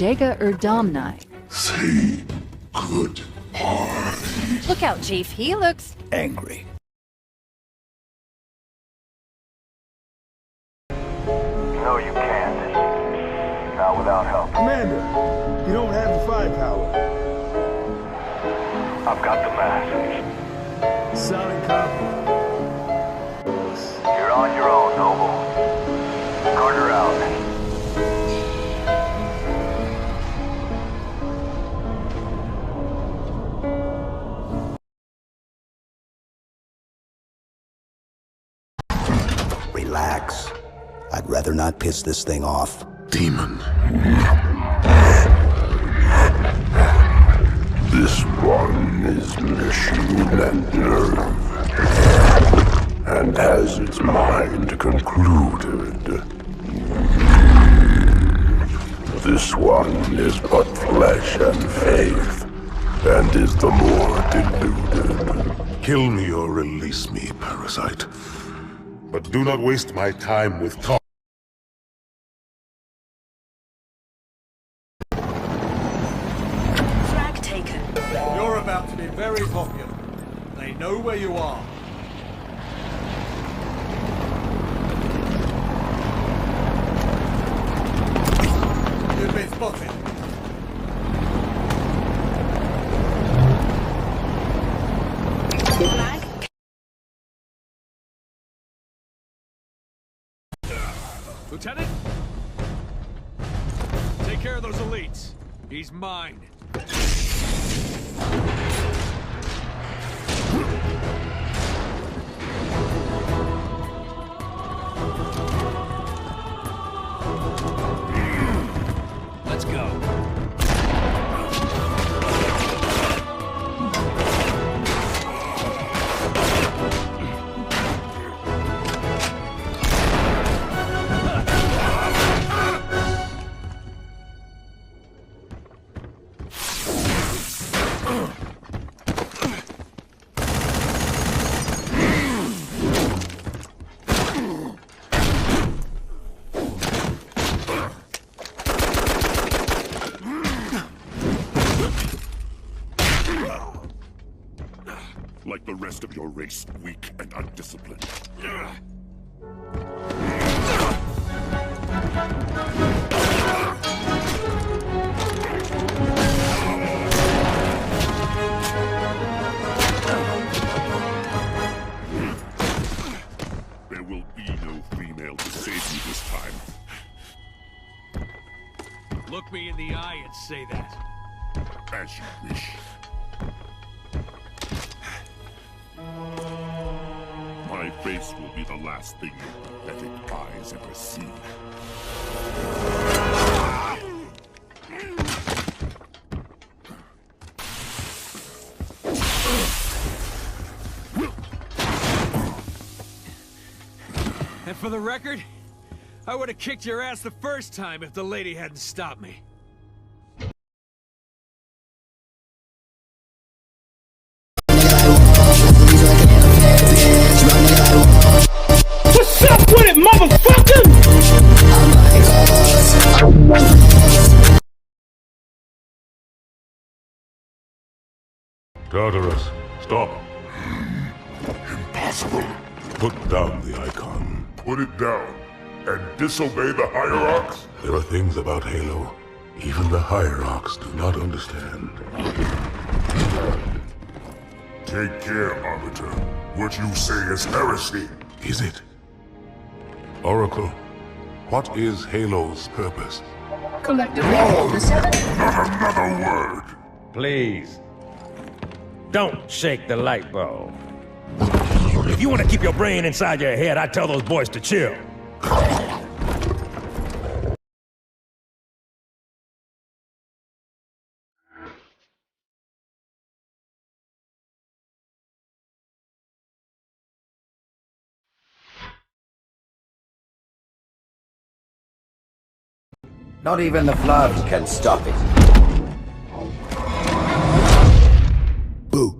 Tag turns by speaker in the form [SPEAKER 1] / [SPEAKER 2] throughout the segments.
[SPEAKER 1] Dega Erdamni.
[SPEAKER 2] Say good party.
[SPEAKER 1] Look out, Chief. He looks
[SPEAKER 3] Angry.
[SPEAKER 4] No, you can't. Not without help.
[SPEAKER 5] Commander, you don't have the firepower.
[SPEAKER 4] I've got the mask.
[SPEAKER 5] Solid copy.
[SPEAKER 4] You're on your own, Noble. Carter out.
[SPEAKER 3] Relax. I'd rather not piss this thing off.
[SPEAKER 2] Demon. This one is machine and nerve, and has its mind concluded. This one is but flesh and faith, and is the more deluded. Kill me or release me, parasite. But do not waste my time with talk.
[SPEAKER 1] flag taken.
[SPEAKER 6] You're about to be very popular. They know where you are. You've been spotted.
[SPEAKER 1] Flag.
[SPEAKER 6] Lieutenant? Take care of those elites. He's mine. Let's go.
[SPEAKER 2] Like the rest of your race, weak and undisciplined. There will be no female to save you this time.
[SPEAKER 6] Look me in the eye and say that.
[SPEAKER 2] As you wish. My face will be the last thing your pathetic eyes ever see.
[SPEAKER 6] And for the record, I would have kicked your ass the first time if the lady hadn't stopped me.
[SPEAKER 5] What's up with it, motherfucker?
[SPEAKER 2] Tartarus, stop. Impossible. Put down the icon. Put it down and disobey the Hierarchs? There are things about Halo even the Hierarchs do not understand. Take care, Arbiter. What you say is heresy. Is it? Oracle, what is Halo's purpose?
[SPEAKER 1] Collectively, the 7.
[SPEAKER 2] Not another word!
[SPEAKER 7] Please. Don't shake the light bulb. If you want to keep your brain inside your head, I tell those boys to chill.
[SPEAKER 3] Not even the flood can stop it. Boo.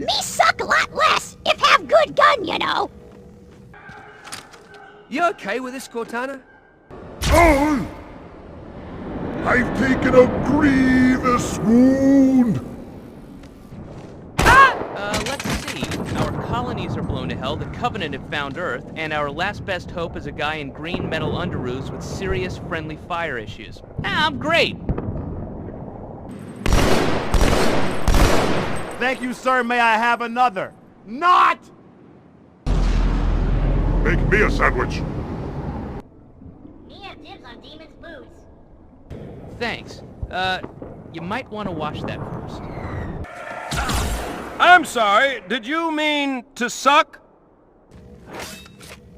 [SPEAKER 8] Me suck a lot less, if have good gun, you know.
[SPEAKER 9] You okay with this, Cortana?
[SPEAKER 2] Oh! I've taken a grievous wound!
[SPEAKER 10] Let's see. Our colonies are blown to hell, the Covenant have found Earth, and our last best hope is a guy in green metal underoos with serious friendly fire issues. I'm great!
[SPEAKER 5] Thank you, sir. May I have another? Not!
[SPEAKER 2] Make me a sandwich.
[SPEAKER 8] Me have dibs on Demon's booze.
[SPEAKER 10] Thanks. You might want to wash that first.
[SPEAKER 9] I'm sorry, did you mean to suck?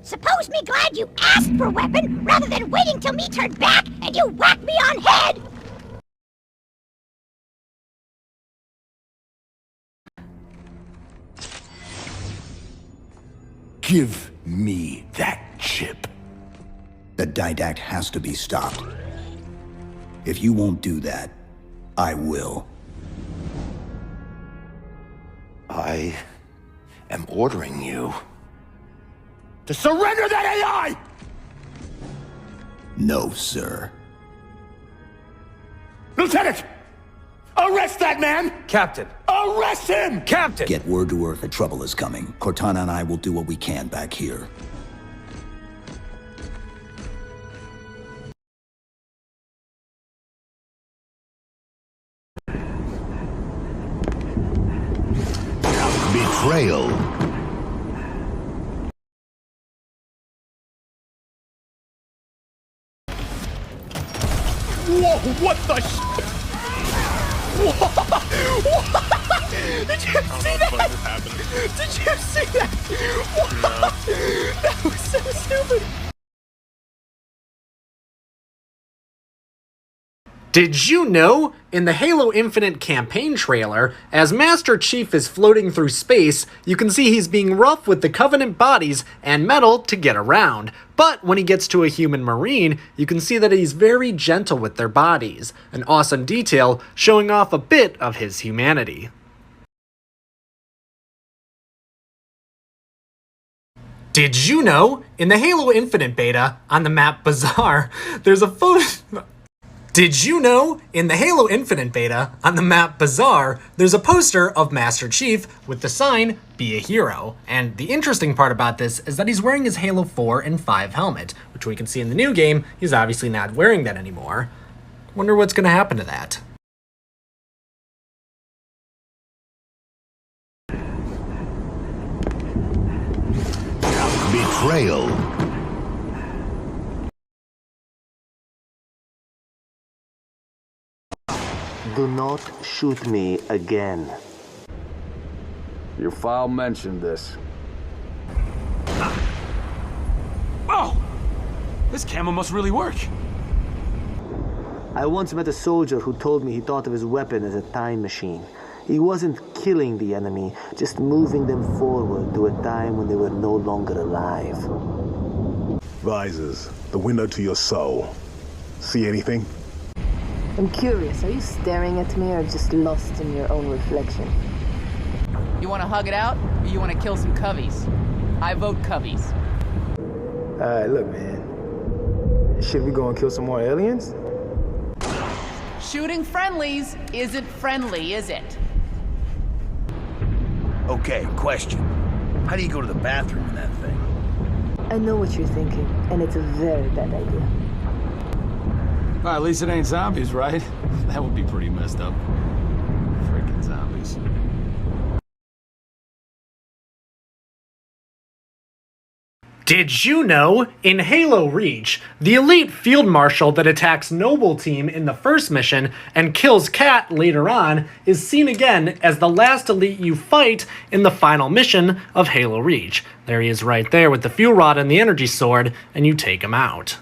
[SPEAKER 8] Suppose me glad you asked for weapon, rather than waiting till me turn back and you whack me on head!
[SPEAKER 3] Give me that chip. The didact has to be stopped. If you won't do that, I will.
[SPEAKER 11] I am ordering you
[SPEAKER 5] To surrender that AI!
[SPEAKER 3] No, sir.
[SPEAKER 5] Lieutenant! Arrest that man!
[SPEAKER 9] Captain!
[SPEAKER 5] Arrest him!
[SPEAKER 9] Captain!
[SPEAKER 3] Get word to Earth that trouble is coming. Cortana and I will do what we can back here.
[SPEAKER 11] betrayal.
[SPEAKER 5] Whoa, what the Did you see that? Did you see that? That was so stupid.
[SPEAKER 12] Did you know? In the Halo Infinite campaign trailer, as Master Chief is floating through space, you can see he's being rough with the Covenant bodies and metal to get around. But when he gets to a human marine, you can see that he's very gentle with their bodies, an awesome detail showing off a bit of his humanity. Did you know? In the Halo Infinite beta, on the map Bazaar, there's a photo... Did you know? In the Halo Infinite beta, on the map Bazaar, there's a poster of Master Chief with the sign, Be a Hero. And the interesting part about this is that he's wearing his Halo 4 and 5 helmet, which we can see in the new game, he's obviously not wearing that anymore. Wonder what's gonna happen to that.
[SPEAKER 11] Betrayal.
[SPEAKER 13] Do not shoot me again.
[SPEAKER 14] Your file mentioned this.
[SPEAKER 6] Oh! This camo must really work.
[SPEAKER 13] I once met a soldier who told me he thought of his weapon as a time machine. He wasn't killing the enemy, just moving them forward to a time when they were no longer alive.
[SPEAKER 2] Visors, the window to your soul. See anything?
[SPEAKER 15] I'm curious, are you staring at me or just lost in your own reflection?
[SPEAKER 16] You want to hug it out, or you want to kill some coveys? I vote coveys.
[SPEAKER 17] Alright, look, man. Should we go and kill some more aliens?
[SPEAKER 16] Shooting friendlies isn't friendly, is it?
[SPEAKER 11] Okay, question. How do you go to the bathroom in that thing?
[SPEAKER 15] I know what you're thinking, and it's a very bad idea.
[SPEAKER 14] Well, at least it ain't zombies, right? That would be pretty messed up. Freaking zombies.
[SPEAKER 12] Did you know? In Halo Reach, the elite field marshal that attacks Noble Team in the first mission and kills Kat later on is seen again as the last elite you fight in the final mission of Halo Reach. There he is right there with the fuel rod and the energy sword, and you take him out.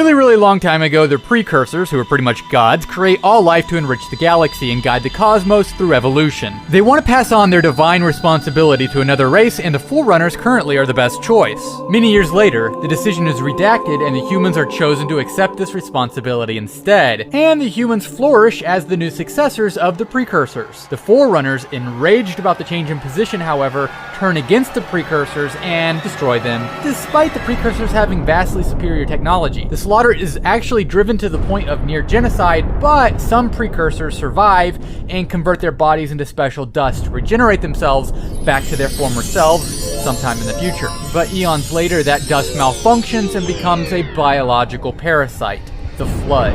[SPEAKER 18] really, really long time ago, the precursors, who are pretty much gods, create all life to enrich the galaxy and guide the cosmos through evolution. They want to pass on their divine responsibility to another race, and the Forerunners currently are the best choice. Many years later, the decision is redacted and the humans are chosen to accept this responsibility instead, and the humans flourish as the new successors of the precursors. The Forerunners, enraged about the change in position, however, turn against the precursors and destroy them, despite the precursors having vastly superior technology. The slaughter is actually driven to the point of near genocide, but some precursors survive and convert their bodies into special dust to regenerate themselves back to their former selves sometime in the future. But eons later, that dust malfunctions and becomes a biological parasite, the Flood.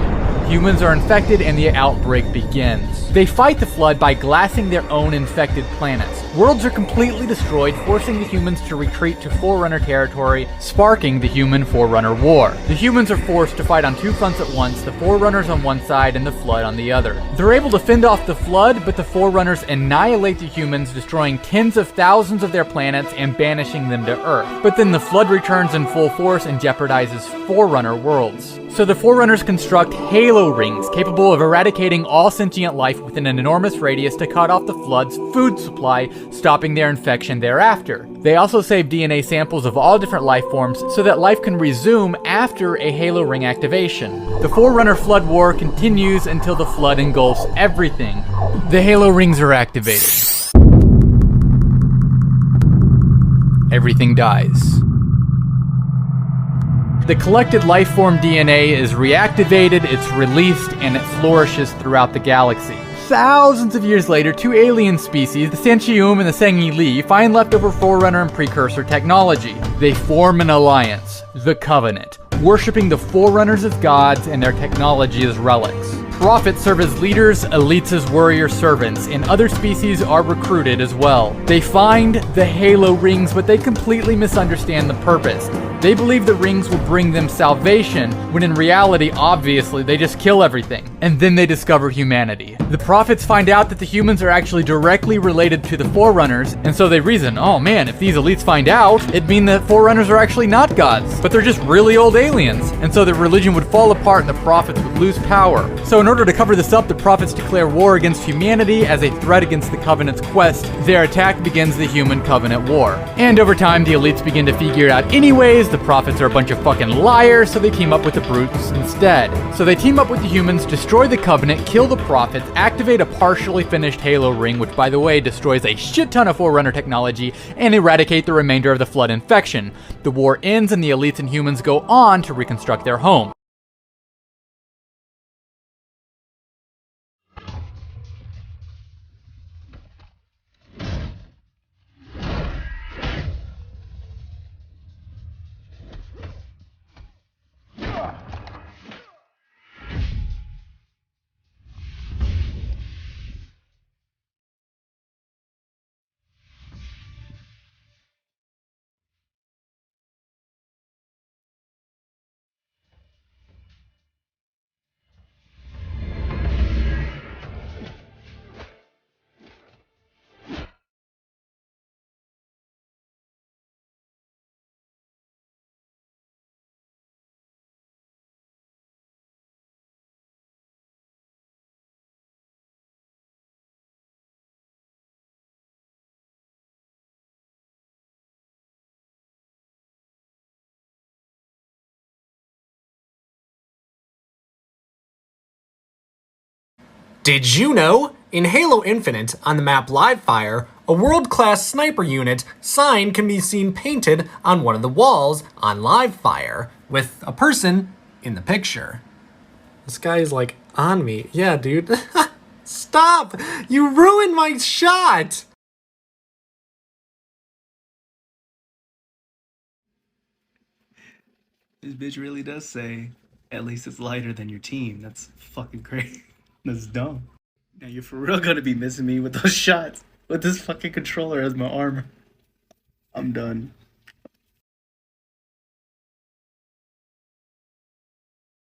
[SPEAKER 18] Humans are infected and the outbreak begins. They fight the Flood by glassing their own infected planets. Worlds are completely destroyed, forcing the humans to retreat to Forerunner territory, sparking the Human Forerunner War. The humans are forced to fight on two fronts at once, the Forerunners on one side and the Flood on the other. They're able to fend off the Flood, but the Forerunners annihilate the humans, destroying tens of thousands of their planets and banishing them to Earth. But then the Flood returns in full force and jeopardizes Forerunner worlds. So the Forerunners construct halo rings capable of eradicating all sentient life within an enormous radius to cut off the Flood's food supply, stopping their infection thereafter. They also save DNA samples of all different life forms so that life can resume after a halo ring activation. The Forerunner Flood War continues until the Flood engulfs everything. The halo rings are activated. Everything dies. The collected life form DNA is reactivated, it's released, and it flourishes throughout the galaxy. Thousands of years later, two alien species, the Sanchium and the Sengi Li, find leftover Forerunner and Precursor technology. They form an alliance, the Covenant, worshipping the Forerunners as gods and their technology as relics. Prophets serve as leaders, elites as warrior servants, and other species are recruited as well. They find the halo rings, but they completely misunderstand the purpose. They believe the rings will bring them salvation, when in reality, obviously, they just kill everything. And then they discover humanity. The prophets find out that the humans are actually directly related to the Forerunners, and so they reason, oh man, if these elites find out, it'd mean that Forerunners are actually not gods, but they're just really old aliens. And so their religion would fall apart and the prophets would lose power. So in order to cover this up, the prophets declare war against humanity as a threat against the Covenant's quest. Their attack begins the Human Covenant War. And over time, the elites begin to figure it out anyways. The prophets are a bunch of fucking liars, so they team up with the brutes instead. So they team up with the humans, destroy the Covenant, kill the prophets, activate a partially finished halo ring, which by the way destroys a shit ton of Forerunner technology, and eradicate the remainder of the Flood infection. The war ends and the elites and humans go on to reconstruct their home.
[SPEAKER 12] Did you know? In Halo Infinite, on the map Livefire, a world-class sniper unit sign can be seen painted on one of the walls on Livefire, with a person in the picture. This guy's like on me. Yeah, dude. Stop! You ruined my shot!
[SPEAKER 19] This bitch really does say, at least it's lighter than your team. That's fucking crazy. That's dumb. Now you're for real gonna be missing me with those shots. With this fucking controller as my armor. I'm done.